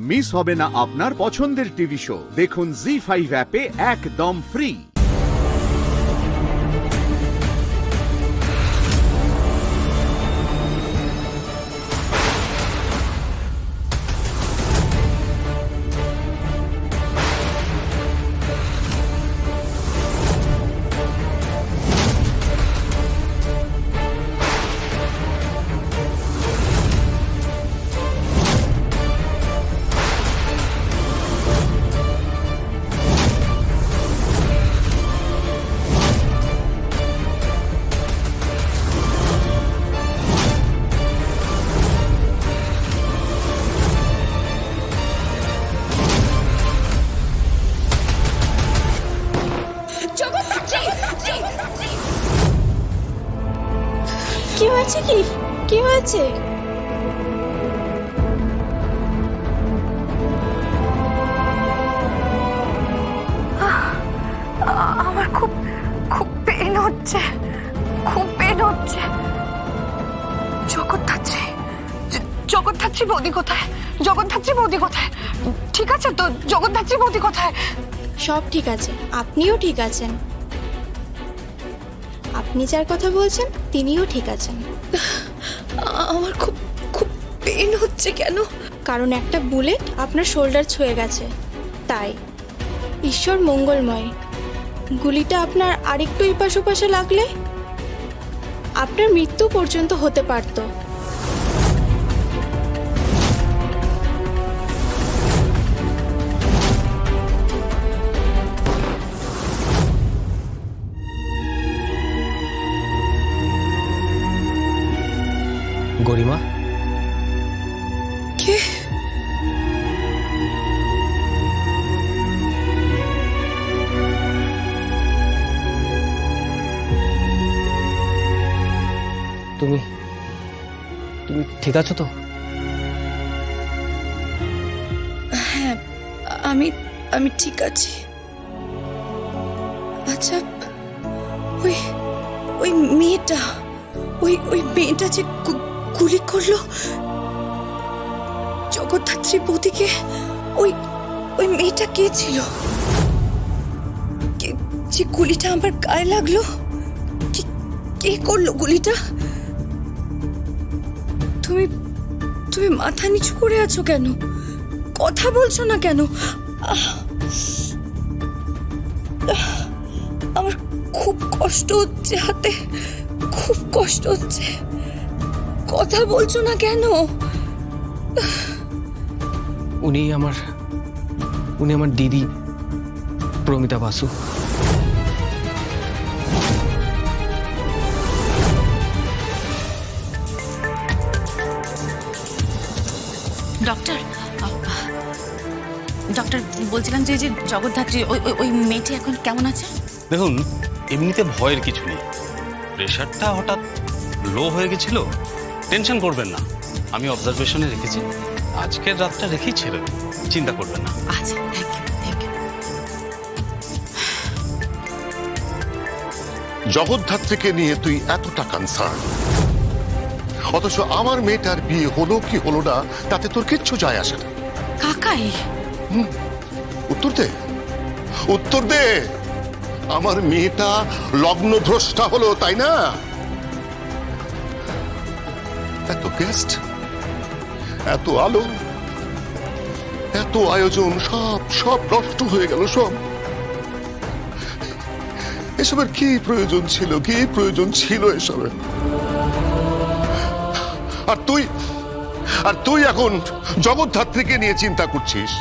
Miss হবে না আপনার পছন্দের টিভি শো। দেখুন জি5 অ্যাপে একদম ফ্রি। কি হয়েছে? কি হয়েছে? আমার খুব খুব পেন হচ্ছে, খুব পেন হচ্ছে। জগদ্ধাত্রী বৌদি কোথায়? জগদ্ধাত্রী বৌদি কোথায়? ঠিক আছে তো? জগদ্ধাত্রী বৌদি কোথায়? সব ঠিক আছে, আপনিও ঠিক আছেন। আপনি যার কথা বলছেন তিনিও ঠিক আছেন। আমার খুব খুব পেন হচ্ছে। কেন? কারণ একটা বুলেট আপনার শোল্ডার ছুঁয়ে গেছে, তাই। ঈশ্বর মঙ্গলময়। গুলিটা আপনার আরেকটু এপাশ ওপাশে লাগলে আপনার মৃত্যু পর্যন্ত হতে পারত। গরিমা, কে? তুমি তুমি ঠিক আছো তো? হ্যাঁ, আমি ঠিক আছি। আচ্ছা, ওই ওই মেয়েটা ওই মেয়েটা যে গুলি করলো জগদ্ধাত্রী বৌদিকে, ওই মেয়েটা কে ছিল? যে গুলিটা আমার গায়ে লাগলো, কে করলো গুলিটা? তুমি মাথা নিচু করে আছো কেন? কথা বলছো না কেন? আমার খুব কষ্ট হচ্ছে, হাতে খুব কষ্ট হচ্ছে। কথা বলছো না কেন? উনি আমার দিদি প্রমিতা বাসু। ডক্টর ডক্টর বলছিলাম যে জগদ্ধাত্রী ওই মেয়েটি এখন কেমন আছে? দেখুন, এমনিতে ভয়ের কিছু নেই। প্রেশারটা হঠাৎ লো হয়ে গেছিল, টেনশন করবেন না। আমি অবজারভেশনে রেখেছি, আজকের রাতটা রেখেই ছেড়ে দেব, চিন্তা করবেন না। আচ্ছা, থ্যাংক ইউ। জগদ্ধাত্রীকে নিয়ে তুই এতটা কনসার্ন, অথচ আমার মেয়েটার বিয়ে হলো কি হলো না তাতে তোর কিচ্ছু যায় আসে না। কাকাই, উত্তর দে। আমার মেয়েটা লগ্নভ্রষ্টা হলো, তাই না? এত গেস্ট, এত আলো, এত আয়োজন, সব নষ্ট হয়ে গেল। সব এসবের কি প্রয়োজন ছিল এসবের? আর তুই এখন জগদ্ধাত্রীকে নিয়ে চিন্তা করছিস,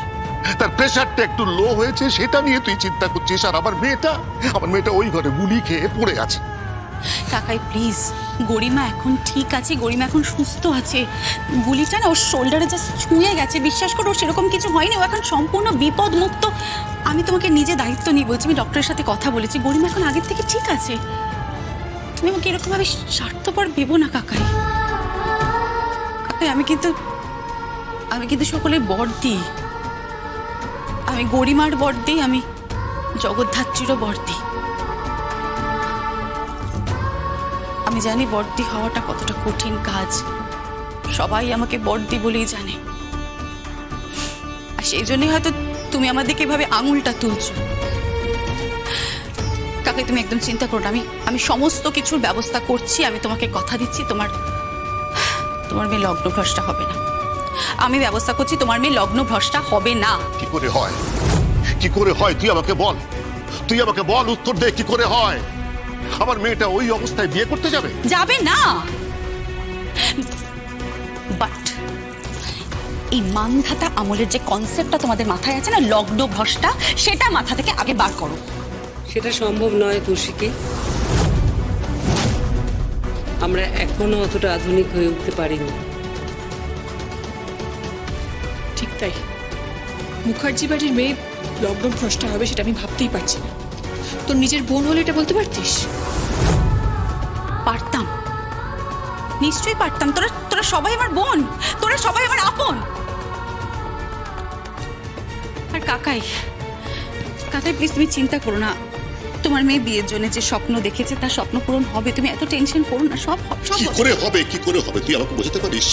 তার প্রেশারটা একটু লো হয়েছে সেটা নিয়ে তুই চিন্তা করছিস। আর আমার মেয়েটা ওই ঘরে গুলি খেয়ে পড়ে আছে। কাকাই প্লিজ, গরিমা এখন ঠিক আছে, গরিমা এখন সুস্থ আছে। গুলিটা না ওর শোল্ডারে জাস্ট ছুঁয়ে গেছে, বিশ্বাস করো, সেরকম কিছু হয়নি। ও এখন সম্পূর্ণ বিপদ মুক্ত। আমি তোমাকে নিজে দায়িত্ব নিয়ে বলছি, আমি ডক্টরের সাথে কথা বলেছি, গরিমা এখন আগের থেকে ঠিক আছে। তুমি আমাকে এরকম ভাবে স্বার্থপর ভেবো না কাকাই। কাকাই, আমি কিন্তু সকলের বর দিই। আমি গরিমার বর দিই, আমি জগদ্ধাত্রীরও বর দিই। আমি জানি বর্দি হওয়াটা কতটা কঠিন কাজ, সবাই আমাকে বর্দি বলেই জানে। সেই জন্যই হয়তো তুমি আমাদেরকে এভাবে আঙুলটা তুলছো। কাকাই তুমি একদম চিন্তা করো না, আমি সমস্ত কিছুর ব্যবস্থা করছি। আমি তোমাকে কথা দিচ্ছি, তোমার মেয়ে লগ্ন ভ্রষ্টা হবে না। আমি ব্যবস্থা করছি, তোমার মেয়ে লগ্ন ভ্রষ্টা হবে না। কি করে হয়, কি করে হয় তুই আমাকে বল, তুই আমাকে বল, উত্তর দে কি করে হয়। আমার মেয়েটা ওই অবস্থায় বিয়ে করতে যাবে? যাবে না, বাট এই মানধাতা আমলের যে কনসেপ্টটা তোমাদের মাথায় আছে না, লগ্ন ভ্রষ্টা, সেটা মাথা থেকে আগে বার করো। সেটা সম্ভব নয় কৌশিকী, আমরা এখনো অতটা আধুনিক হয়ে উঠতে পারিনি। ঠিক তাই, মুখার্জি বাড়ির মেয়ে লগ্ন ভ্রষ্টা হবে সেটা আমি ভাবতেই পারছি না। তোর নিজের বোন হলে এটা বলতে পারতিস? পারতাম, নিশ্চয়ই পারতাম। তোরা সবাই আমার বোন, তোরা সবাই আমার আপন। আর কাকাই প্লিজ তুমি চিন্তা করো না। তোমার মেয়ে বিয়ের জন্য যে স্বপ্ন দেখেছে তার স্বপ্ন পূরণ হবে। তুমি এত টেনশন করো না, সব কি করে হবে, কি করে হবে তুই আমাকে বোঝাতে পারিস?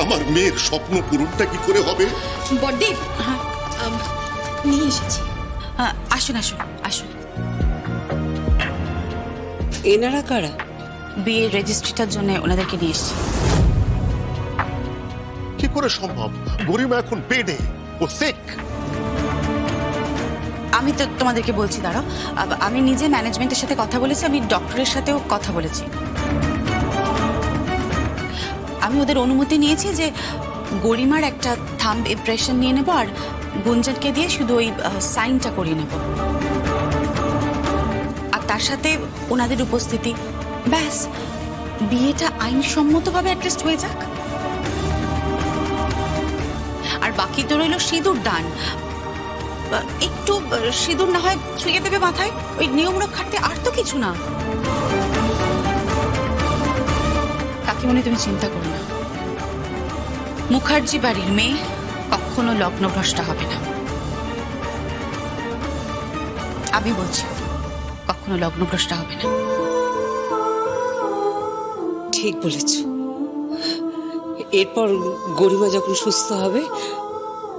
আমার মেয়ের স্বপ্ন পূরণটা কি করে হবে? বড়দি, হ্যাঁ, নিয়ে এসেছি। আসুন আসুন আসুন। এনারা কারা? বিয়ের রেজিস্ট্রিটার জন্য ওনাদেরকে নিয়ে এসেছি। কি করে সম্ভব? গরিমা এখন পেডে, ও সিক। আমি তো তোমাদেরকে বলছি, দাঁড়াও। আমি নিজে ম্যানেজমেন্টের সাথে কথা বলেছি, আমি ডক্টরের সাথেও কথা বলেছি। আমি ওদের অনুমতি নিয়েছি যে গরিমার একটা থাম্ব ইমপ্রেশন নিয়ে নেবো আর গুঞ্জনকে দিয়ে শুধু ওই সাইনটা করিয়ে নেব, আর তার সাথে ওনাদের উপস্থিতি, ব্যাস বিয়েটা আইনসম্মতভাবে অ্যাড্রেস্ট হয়ে যাক। আর বাকি তো রইল সিঁদুর দান। একটু সিঁদুর না হয় ছুঁয়ে দেবে মাথায়, ওই নিয়ম রক্ষার্থে, আর তো কিছু না। কাকিমণি তুমি চিন্তা করো না, মুখার্জি বাড়ির মেয়ে কখনো লগ্নভ্রষ্টা হবে না। আমি বলছি কখনো লগ্নভ্রষ্টা হবে না। ঠিক বলেছ। এরপর গরিমা যখন সুস্থ হবে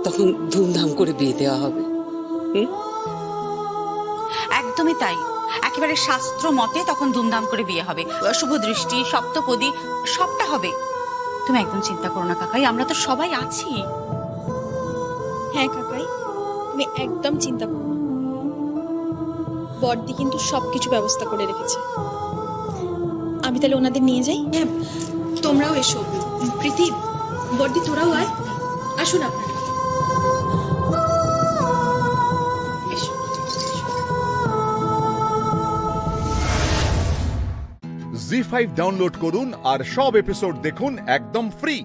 তখন ধুমধাম করে বিয়ে দেওয়া হবে। একদমই তাই, একেবারে শাস্ত্র মতে তখন ধুমধাম করে বিয়ে হবে। শুভ দৃষ্টি, সপ্তপদী, সবটা হবে। তুমি একদম চিন্তা করো না কাকাই, আমরা তো সবাই আছি। হ্যাঁ কাকাই, তুমি একদম চিন্তা করো না। বড়দি কিন্তু সবকিছু ব্যবস্থা করে রেখেছে। আমি তাহলে ওনাদের নিয়ে যাই। হ্যাঁ, তোমরাও এসো। প্রীতি, বড়দি তোরাও আয়, আসুন আপনারা। জি5 ডাউনলোড করুন আর সব এপিসোড দেখুন একদম ফ্রি।